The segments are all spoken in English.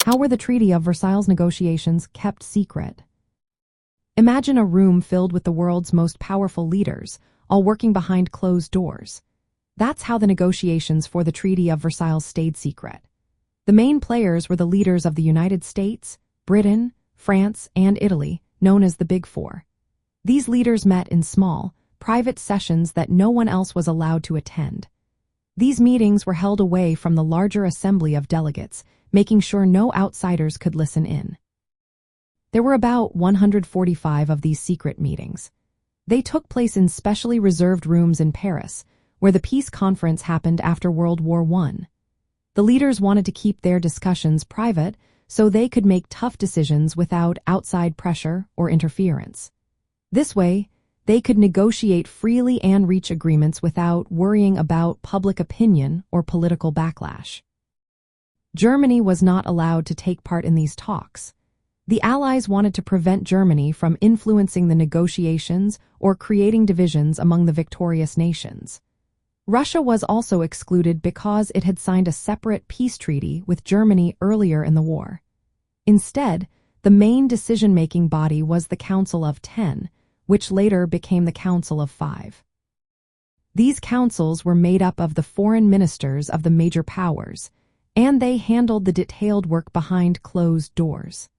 How were the Treaty of Versailles negotiations kept secret? Imagine a room filled with the world's most powerful leaders, all working behind closed doors. That's how the negotiations for the Treaty of Versailles stayed secret. The main players were the leaders of the United States, Britain, France, and Italy, known as the Big Four. These leaders met in small, private sessions that no one else was allowed to attend. These meetings were held away from the larger assembly of delegates, making sure no outsiders could listen in. There were about 145 of these secret meetings. They took place in specially reserved rooms in Paris, where the peace conference happened after World War I. The leaders wanted to keep their discussions private so they could make tough decisions without outside pressure or interference. This way, they could negotiate freely and reach agreements without worrying about public opinion or political backlash. Germany was not allowed to take part in these talks. The Allies wanted to prevent Germany from influencing the negotiations or creating divisions among the victorious nations. Russia was also excluded because it had signed a separate peace treaty with Germany earlier in the war. Instead, the main decision-making body was the Council of 10, which later became the Council of 5. These councils were made up of the foreign ministers of the major powers, and they handled the detailed work behind closed doors.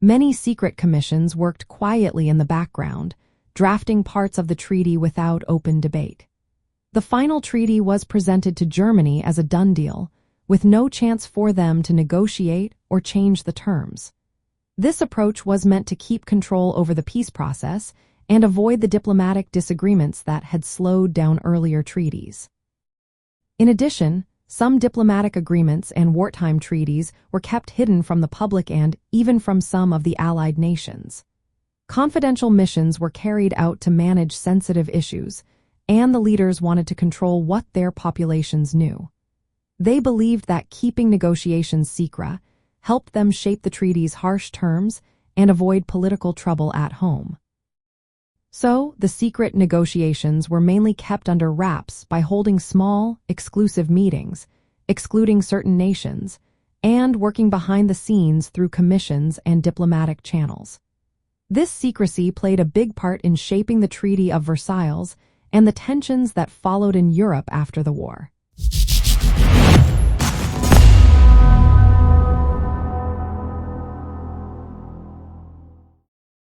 Many secret commissions worked quietly in the background, drafting parts of the treaty without open debate. The final treaty was presented to Germany as a done deal, with no chance for them to negotiate or change the terms. This approach was meant to keep control over the peace process and avoid the diplomatic disagreements that had slowed down earlier treaties. In addition, some diplomatic agreements and wartime treaties were kept hidden from the public and even from some of the Allied nations. Confidential missions were carried out to manage sensitive issues, and the leaders wanted to control what their populations knew. They believed that keeping negotiations secret helped them shape the treaty's harsh terms and avoid political trouble at home. So, the secret negotiations were mainly kept under wraps by holding small, exclusive meetings, excluding certain nations, and working behind the scenes through commissions and diplomatic channels. This secrecy played a big part in shaping the Treaty of Versailles and the tensions that followed in Europe after the war.